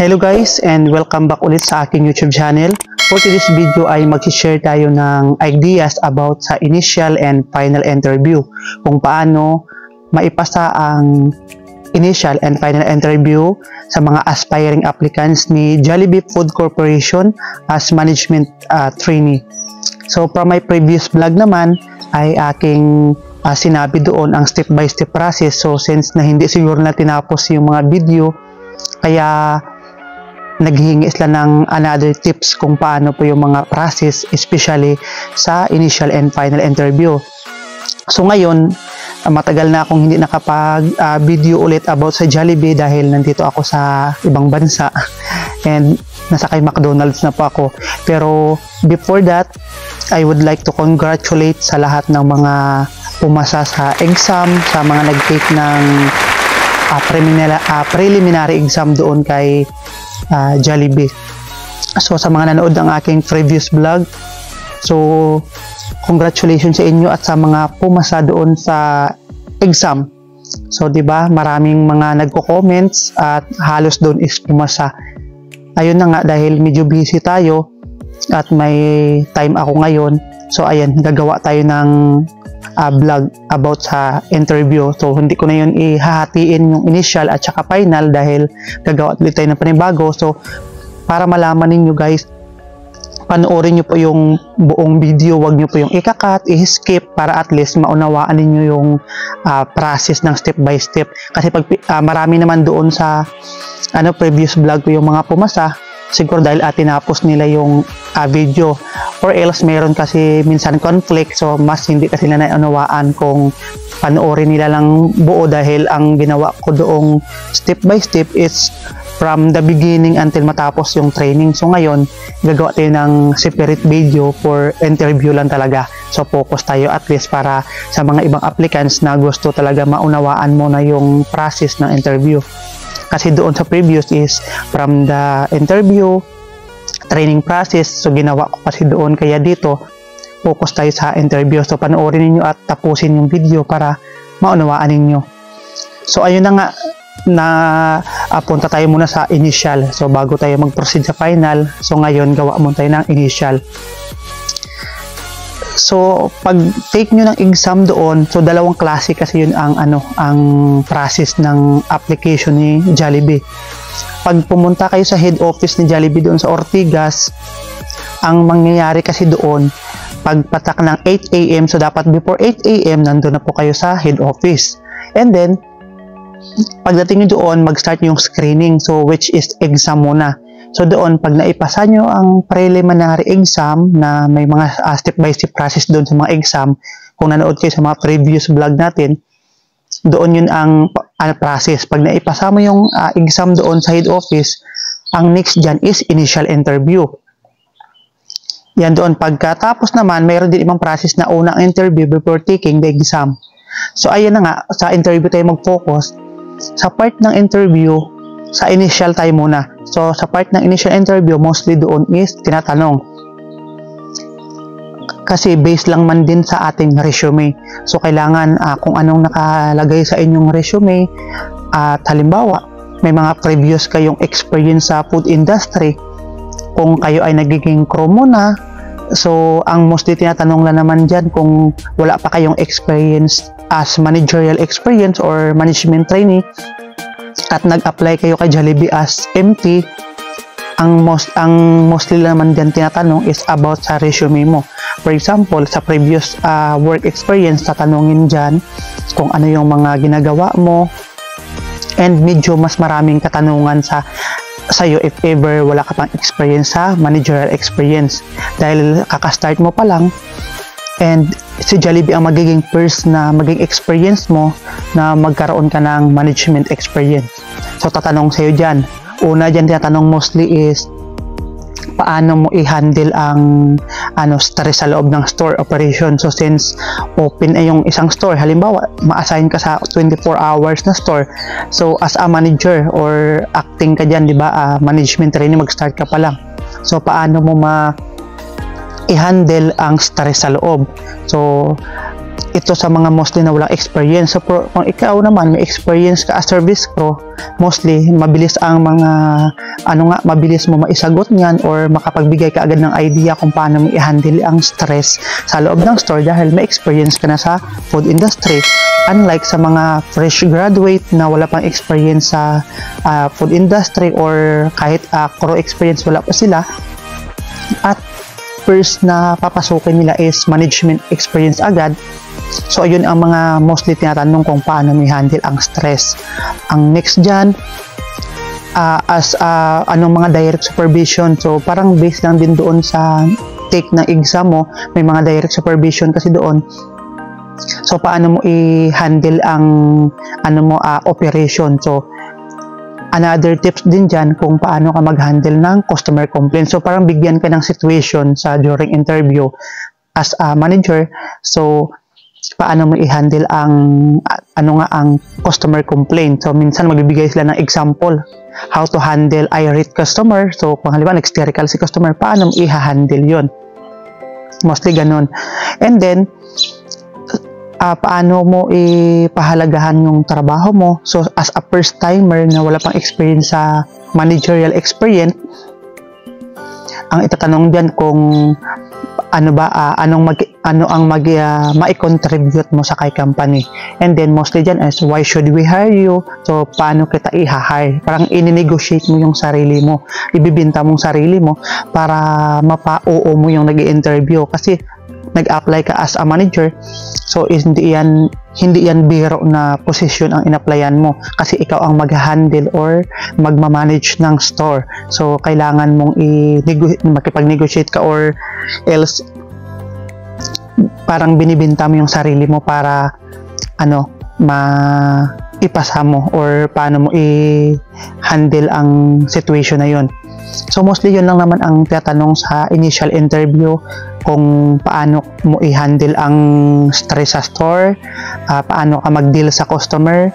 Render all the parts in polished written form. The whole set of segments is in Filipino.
Hello guys and welcome back ulit sa aking YouTube channel. For today's video ay mag-share tayo ng ideas about sa initial and final interview. Kung paano maipasa ang initial and final interview sa mga aspiring applicants ni Jollibee Food Corporation as management trainee. So from my previous vlog naman ay aking sinabi doon ang step-by-step process. So since na hindi siguro na tinapos yung mga video, kaya naghihingi sila ng another tips kung paano po yung mga process, especially sa initial and final interview. So ngayon, matagal na akong hindi nakapag-video ulit about sa Jollibee dahil nandito ako sa ibang bansa and nasa kay McDonald's na po ako. Pero before that, I would like to congratulate sa lahat ng mga pumasa sa exam, sa mga nag-take ng preliminary exam doon kay Jollibee. So sa mga nanood ng aking previous vlog, so congratulations sa inyo at sa mga pumasa doon sa exam. So 'di ba, maraming mga nagko-comments at halos doon is pumasa. Ayun na nga, dahil medyo busy tayo at may time ako ngayon. So ayan, gagawa tayo ng vlog about sa interview. So hindi ko na yun ihahatiin yung initial at saka final dahil gagawa ulit tayo ng panibago. So para malaman ninyo guys, panoorin nyo po yung buong video, wag nyo po yung ikakat, i-skip para at least maunawaan ninyo yung process ng step by step. Kasi pag marami naman doon sa previous vlog ko yung mga pumasa, siguro dahil tinapos nila yung video, or else meron kasi minsan conflict, so mas hindi kasi na naunawaan kung panoorin nila lang buo dahil ang ginawa ko doong step by step is from the beginning until matapos yung training. So ngayon, gagawa tayo ng separate video for interview lang talaga. So focus tayo at least para sa mga ibang applicants na gusto talaga maunawaan mo na yung process ng interview. Kasi doon sa previous is from the interview, training process, so ginawa ko kasi doon, kaya dito focus tayo sa interview. So panoorin niyo at tapusin yung video para maunawaan ninyo. So ayun na nga, punta tayo muna sa initial. So bago tayo mag-proceed sa final, so ngayon gawa muna tayo ng initial. So pag take nyo ng exam doon, so dalawang klase kasi yun ang process ng application ni Jollibee. Pag pumunta kayo sa head office ni Jollibee doon sa Ortigas, ang mangyayari kasi doon, pagpatak ng 8 AM, so dapat before 8 AM nandun na po kayo sa head office. And then pagdating nyo doon, mag-start yung screening, so which is exam muna. So doon, pag naipasa nyo ang preliminary exam na may mga step-by-step process doon sa mga exam, kung nanood kayo sa mga previous vlog natin, doon yun ang process. Pag naipasa mo yung exam doon sa head office, ang next dyan is initial interview. Yan doon. Pagkatapos naman, mayroon din ibang process na unang interview before taking the exam. So ayan na nga, sa interview tayo mag-focus. Sa part ng interview, sa initial tayo muna. So sa part ng initial interview, mostly doon is tinatanong. Kasi based lang man din sa ating resume. So kailangan kung anong nakalagay sa inyong resume, at halimbawa, may mga previous kayong experience sa food industry. Kung kayo ay nagiging crew muna, so ang mostly tinatanong lang naman dyan kung wala pa kayong experience as managerial experience or management trainee at nag-apply kayo kay Jollibee as MT, ang mostly naman dyan tinatanong is about sa resume mo. For example, sa previous work experience, tatanungin dyan kung ano yung mga ginagawa mo, and medyo mas maraming katanungan sa'yo if ever wala ka pang experience sa managerial experience, dahil kakastart mo pa lang, and si Jollibee ang magiging first na maging experience mo na magkaroon ka ng management experience. So tatanong sa'yo dyan, una dyan tinatanong mostly is paano mo i-handle ang stress sa loob ng store operation. So since open ay yung isang store, halimbawa ma-assign ka sa 24 hours na store, so as a manager or acting ka dyan, di ba, management training, mag-start ka pa lang. So paano mo i-handle ang stress sa loob. So ito sa mga mostly na walang experience. So kung ikaw naman may experience ka as service crew, mostly mabilis ang mga mabilis mo maisagot niyan or makapagbigay ka agad ng idea kung paano mo i-handle ang stress sa loob ng store dahil may experience ka na sa food industry. Unlike sa mga fresh graduate na wala pang experience sa food industry or kahit crew experience wala pa sila, at first na papasukin nila is management experience agad. So ayun ang mga mostly tinatanong kung paano mo i-handle ang stress. Ang next dyan, anong mga direct supervision. So parang based lang din doon sa take ng exam mo, may mga direct supervision kasi doon. So paano mo i-handle ang operation. So another tips din dyan kung paano ka mag-handle ng customer complaint. So parang bigyan ka ng situation sa during interview as a manager. So paano mo i-handle ang customer complaint. So minsan magbibigay sila ng example how to handle irate customer. So kung halimbawa nag-hysterical si customer, paano mo i-handle yon? Mostly ganun. And then paano mo ipahalagahan yung trabaho mo. So as a first timer na wala pang experience sa managerial experience, ang itatanong diyan kung ano ang mai-contribute mo sa kay company. And then mostly dyan is why should we hire you? So paano kita i-hire? Parang ini-negotiate mo yung sarili mo, ibibinta mong sarili mo para mapa-oo mo yung nag-i-interview kasi nag-apply ka as a manager. So hindi yan biro na position ang in-applyan mo kasi ikaw ang mag-handle or magma-manage ng store. So kailangan mong makipag-negotiate ka or else parang binibinta mo yung sarili mo para ipasa mo or paano mo i-handle ang situation na yun. So mostly yun lang naman ang tatanong sa initial interview, kung paano mo i-handle ang stress sa store, paano ka mag-deal sa customer,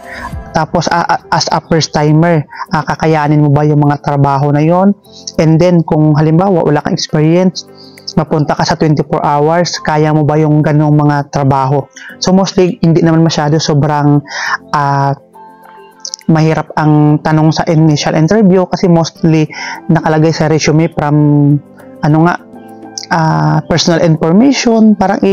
tapos as a first timer, kakayanin mo ba yung mga trabaho na yon. And then kung halimbawa wala kang experience, mapunta ka sa 24 hours, kaya mo ba yung ganong mga trabaho? So mostly hindi naman masyado sobrang mahirap ang tanong sa initial interview kasi mostly nakalagay sa resume from personal information, parang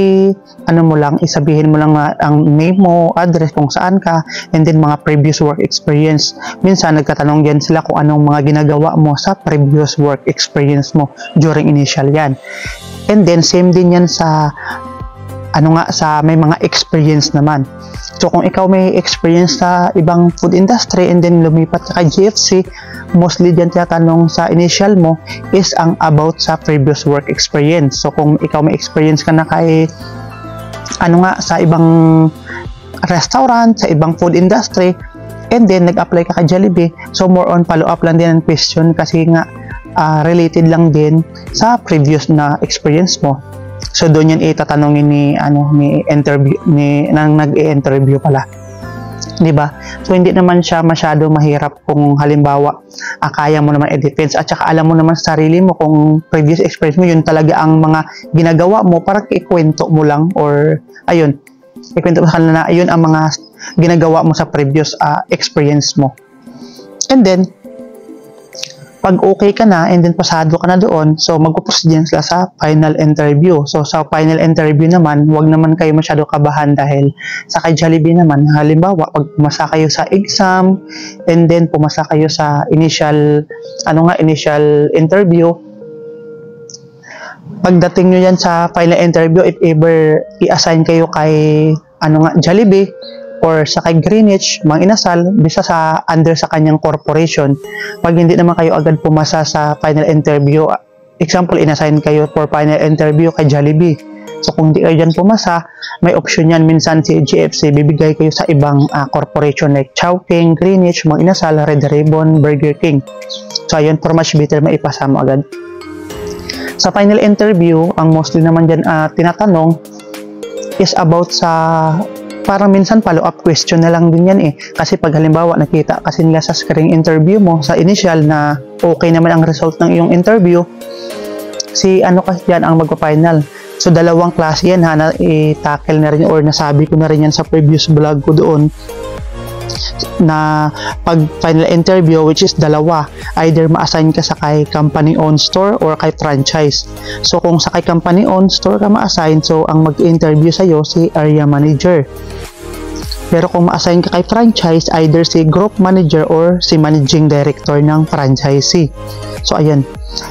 isabihin mo lang ang name mo, address kung saan ka, and then mga previous work experience. Minsan nagtatanong yan sila kung anong mga ginagawa mo sa previous work experience mo during initial yan. And then same din yan sa sa may mga experience naman. So kung ikaw may experience sa ibang food industry and then lumipat ka kay GFC, mostly dyan tinatanong sa initial mo is ang about sa previous work experience. So kung ikaw may experience ka na kay sa ibang restaurant, sa ibang food industry, and then nag-apply ka kay Jollibee, so more on follow-up lang din ang question kasi nga related lang din sa previous na experience mo. So doon yan itatanungin ni nag-i-interview pala. 'Di ba? So hindi naman siya masyado mahirap kung halimbawa kaya mo naman i-defense at saka alam mo naman sa sarili mo kung previous experience mo yun talaga ang mga ginagawa mo, para ikwento mo lang or ikwento mo sa kanila na ayun ang mga ginagawa mo sa previous experience mo. And then pag okay ka na and then pasado ka na doon, so magpo-proceed sila sa final interview. So sa final interview naman, huwag naman kayo masyado kabahan dahil sa kay Jollibee naman, halimbawa pag pumasa kayo sa exam and then pumasa kayo sa initial interview, pagdating nyo yan sa final interview, if ever i-assign kayo kay Jollibee or sa kay Greenwich, Mang Inasal, bisa sa under sa kanyang corporation. Pag hindi naman kayo agad pumasa sa final interview, example, inassign kayo for final interview kay Jollibee. So kung di kayo dyan pumasa, may option yan. Minsan si GFC, bibigay kayo sa ibang corporation like Chowking, Greenwich, Mang Inasal, Red Ribbon, Burger King. So ayun, for much better, maipasa mo agad. Sa final interview, ang mostly naman dyan tinatanong is about sa parang minsan follow-up question na lang din yan kasi pag halimbawa nakita kasi nila sa screening interview mo sa initial na okay naman ang result ng iyong interview, si kasi dyan ang magpa-final. So dalawang klase yan ha, na i-tackle na rin or nasabi ko na rin yan sa previous vlog ko doon, na pag final interview, which is dalawa, either ma-assign ka sa kay company owned store or kay franchise. So kung sa kay company owned store ka ma-assign, so ang mag-interview sa'yo si area manager. Pero kung ma-assign ka kay franchise, either si group manager or si managing director ng franchisee. So ayan.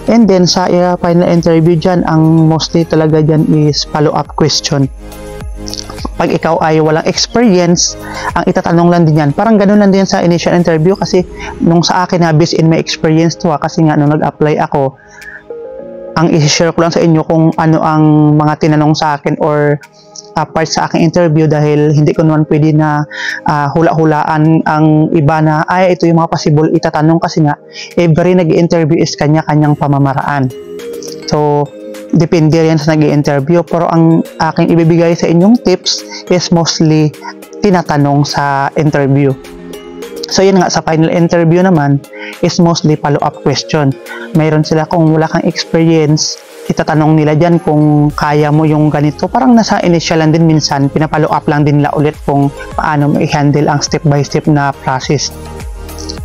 And then sa final interview dyan, ang mostly talaga dyan is follow-up question. Pag ikaw ay walang experience, ang itatanong lang din yan. Parang ganun lang din sa initial interview, kasi nung sa akin na based in my experience to kasi nga nung nag-apply ako, ang i-share ko lang sa inyo kung ano ang mga tinanong sa akin or part sa aking interview, dahil hindi ko naman pwede na hula-hulaan ang iba na ay ito yung mga possible itatanong, kasi nga every nag-interview is kanya-kanyang pamamaraan. So depende yan sa nag-i-interview, pero ang aking ibibigay sa inyong tips is mostly tinatanong sa interview. So yun nga, sa final interview naman is mostly follow-up question. Mayroon sila, kung wala kang experience, itatanong nila dyan kung kaya mo yung ganito. Parang nasa initial lang din minsan, pinapollow up lang din nila ulit kung paano mo i-handle ang step by step na process.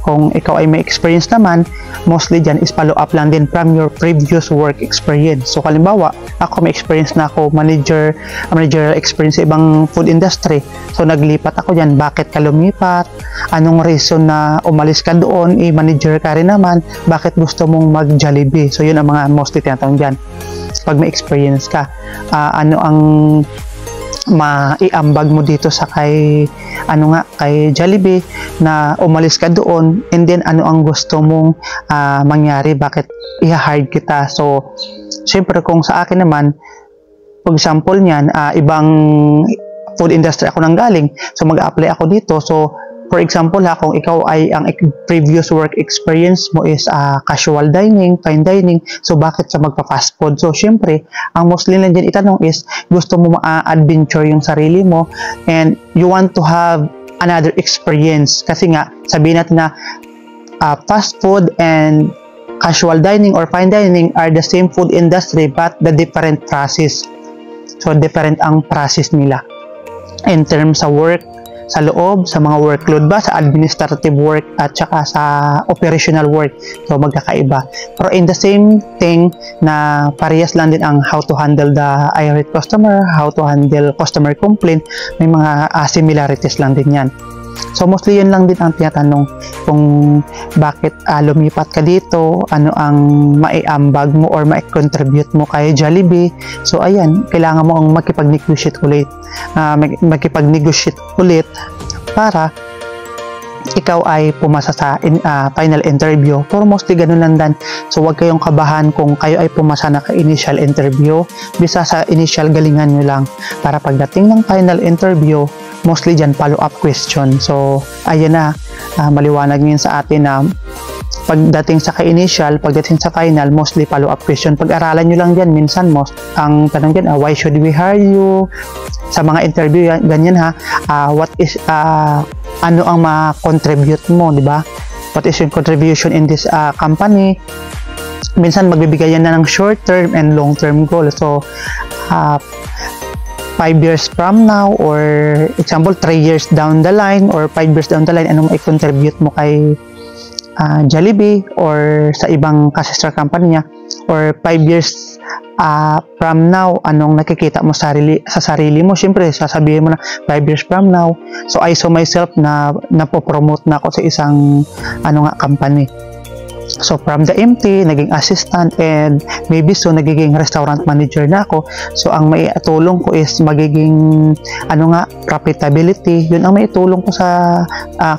Kung ikaw ay may experience naman, mostly dyan is follow up lang din from your previous work experience. So halimbawa, ako may experience na ako, managerial experience sa ibang food industry. So naglipat ako dyan, bakit ka lumipat? Anong reason na umalis ka doon? Manager ka rin naman, bakit gusto mong mag-Jollibee? So yun ang mga mostly tinatanong dyan. Pag may experience ka, ano ang maiambag mo dito sa kay Jollibee na umalis ka doon, and then ano ang gusto mong mangyari, bakit i-hire kita? So syempre kung sa akin naman, for example niyan, ibang food industry ako nang galing, so mag-apply ako dito. So for example kung ikaw ay ang previous work experience mo is casual dining, fine dining, so bakit sa magpa-fast food? So syempre, ang mostly lang dyan itanong is, gusto mo ma-adventure yung sarili mo and you want to have another experience. Kasi nga, sabihin natin na fast food and casual dining or fine dining are the same food industry but the different process. So different ang process nila in terms sa work, sa loob, sa mga workload ba, sa administrative work at saka sa operational work. So magkakaiba. Pero in the same thing na parehas lang din ang how to handle the irate customer, how to handle customer complaint, may mga similarities lang din yan. So mostly yun lang din ang tinatanong, kung bakit lumipat ka dito, ano ang maiambag mo or mai-contribute mo kay Jollibee. So ayan, kailangan mo ang makipag-negotiate ulit para ikaw ay pumasa sa final interview. Pero mostly ganun lang dan. So wag kayong kabahan kung kayo ay pumasa na initial interview. Bisa sa initial, galingan nyo lang para pagdating ng final interview, mostly dyan follow-up question. So ayan na, maliwanag ngayon sa atin na pagdating sa initial, pagdating sa final, mostly follow-up question. Pag-aralan nyo lang dyan, minsan ang tanong dyan, why should we hire you? Sa mga interview, ganyan ha, ano ang ma-contribute mo, di ba? What is your contribution in this company? Minsan magbibigay yan na ng short-term and long-term goal. So 5 years from now, or example 3 years down the line, or 5 years down the line, anong i-contribute mo kay Jollibee or sa ibang ka-sister company niya, or 5 years from now, anong nakikita mo sa sarili mo? Siyempre, sasabihin mo na 5 years from now, so I saw myself na napopromote na ako sa isang company. So from the MT, naging assistant, and maybe so nagiging restaurant manager na ako. So ang maitulong ko is magiging profitability. Yun ang maitulong ko sa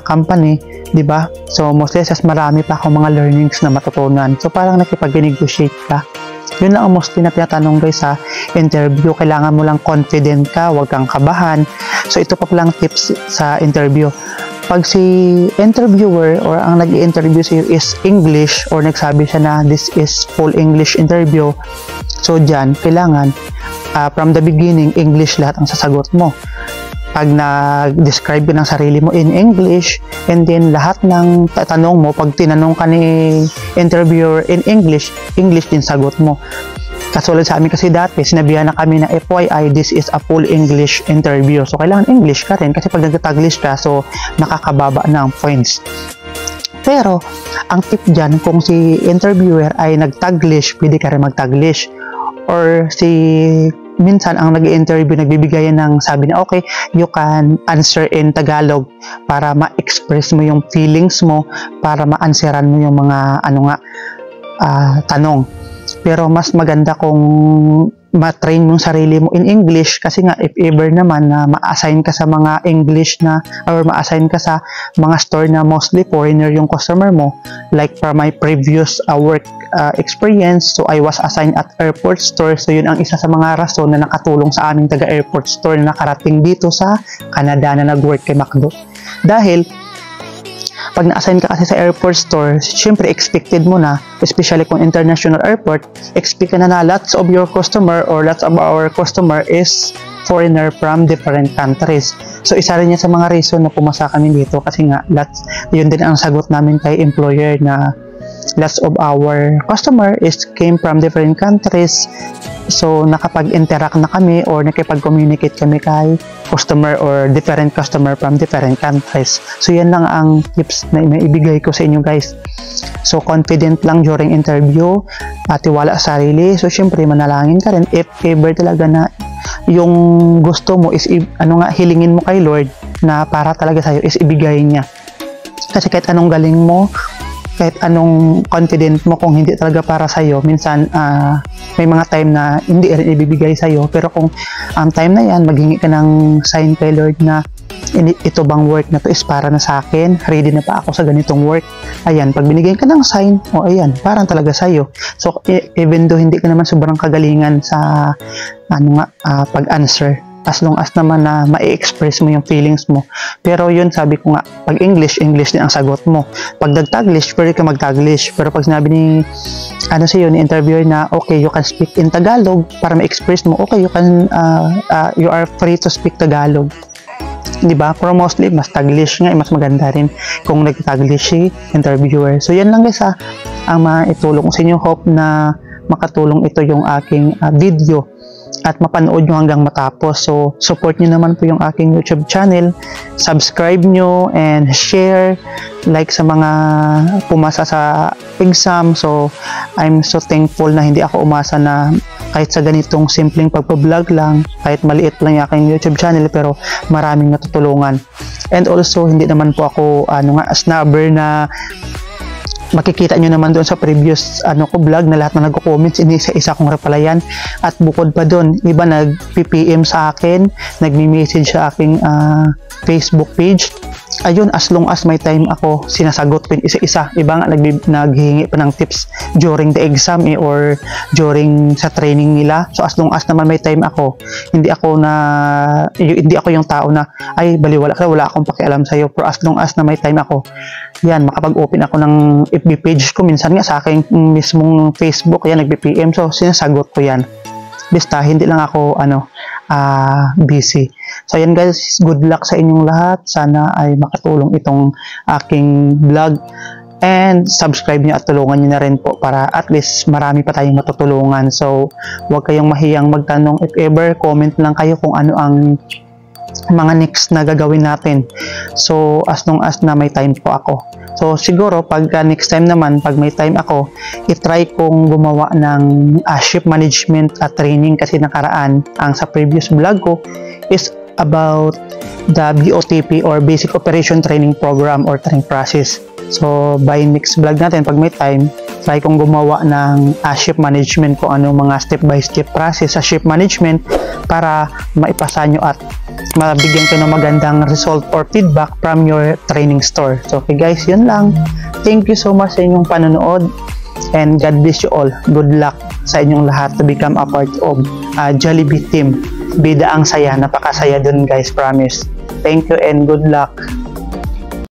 company, di ba? So mostly marami pa akong mga learnings na matutunan. So parang nakipag-negotiate ka. Yun lang ang mostly na tinatanong guys sa interview. Kailangan mo lang confident ka, huwag kang kabahan. So ito pa palang tips sa interview. Pag si interviewer or ang nag-i-interview sa'yo is English, or nagsabi siya na this is full English interview, so dyan, kailangan from the beginning, English lahat ang sasagot mo. Pag na-describe ka ng sarili mo in English, and then lahat ng tanong mo, pag tinanong ka ni interviewer in English, English din sagot mo. Katulad sa amin kasi dati, sinabihan na kami na FYI, this is a full English interview. So, kailangan English ka rin kasi pag nag-Taglish ka, so nakakababa na ang points. Pero, ang tip dyan, kung si interviewer ay nag-Taglish, pwede ka rin mag-Taglish. Or minsan ang nag-interview nagbibigay ng sabi na okay, you can answer in Tagalog para ma-express mo yung feelings mo, para ma-answeran mo yung mga tanong. Pero mas maganda kung ma-train mo yung sarili mo in English kasi nga if ever naman na ma-assign ka sa mga English na or ma-assign ka sa mga store na mostly foreigner yung customer mo, like from my previous work experience, so I was assigned at airport store. So yun ang isa sa mga rason na nakatulong sa aming taga-airport store na nakarating dito sa Canada na nag-work kay McDo. Dahil pag na-assign ka kasi sa airport store, syempre expected mo na, especially kung international airport, expect na lots of your customer or lots of our customer is foreigner from different countries. So isa rin yan sa mga reason na pumasa kami dito kasi nga yun din ang sagot namin kay employer na lots of our customer came from different countries. So nakapag-interact na kami or nakipag-communicate kami kay customer or different customer from different countries. So yan lang ang tips na maibigay ko sa inyo guys. So confident lang during interview, tiwala sa sarili. So syempre manalangin ka rin if ever talaga na yung gusto mo is hilingin mo kay Lord na para talaga sa'yo is ibigay niya. Kasi kahit anong galing mo, kahit anong confident mo, kung hindi talaga para sa'yo, minsan may mga time na hindi rin ibibigay sa'yo. Pero kung time na yan, maghingi ka ng sign kay Lord na ito bang work na to is para na sa akin, ready na pa ako sa ganitong work. Ayan, pag binigyan ka ng sign, ayan, parang talaga sa'yo. So even though hindi ka naman sobrang kagalingan sa pag-answer, as long as naman na ma-express mo yung feelings mo. Pero yun, sabi ko nga, pag English din ang sagot mo. Pag nag-Taglish, pwede ka mag-Taglish. Pero pag sinabi ni interviewer na, okay, you can speak in Tagalog, para ma-express mo, okay, you are free to speak Tagalog. Diba? Pero mostly, mas Taglish nga, mas maganda rin kung nag-Taglish si interviewer. So yan lang guys ang maitulong ko sa inyo. Hope na makatulong ito yung aking video at mapanood nyo hanggang matapos. So, support nyo naman po yung aking YouTube channel. Subscribe nyo and share, like sa mga pumasa sa exam. So, I'm so thankful na hindi ako umasa na kahit sa ganitong simpleng pagpa-vlog lang, kahit maliit lang yung aking YouTube channel, pero maraming natutulungan. And also, hindi naman po ako snubber na makikita nyo naman doon sa previous vlog na lahat na nagko-comments, isa kong replyan. At bukod pa doon, iba nag-PPM sa akin, nagmi-message sa aking Facebook page. Ayun, as long as may time ako, sinasagot ko yung isa-isa. Iba nga naghihingi pa ng tips during the exam or during sa training nila. So as long as naman may time ako, hindi ako yung tao na ay baliwala ka, wala akong pakialam sa'yo. Pero as long as na may time ako, yan, makapag-open ako ng FB page ko. Minsan nga sa aking mismong Facebook, yan, nag-PM. So sinasagot ko yan. Basta hindi lang ako busy. So ayan guys, good luck sa inyong lahat. Sana ay makatulong itong aking vlog. And subscribe nyo at tulungan nyo na rin po para at least marami pa tayong matutulungan. So huwag kayong mahiyang magtanong. If ever, comment lang kayo kung ano ang mga next na gagawin natin. So as long as na may time po ako. So siguro pag next time naman, pag may time ako, i-try kong gumawa ng ship management at training kasi nakaraan ang sa previous vlog ko is about the BOTP or Basic Operation Training Program or training process. So by next vlog natin, pag may time, try kong gumawa ng ship management, kung ano mga step-by-step process sa ship management para maipasa nyo at mabigyan kayo ng magandang result or feedback from your training store. So okay guys, yun lang. Thank you so much sa inyong panonood and God bless you all. Good luck sa inyong lahat to become a part of Jollibee team. Bida ang saya, napakasaya dun guys, promise. Thank you and good luck.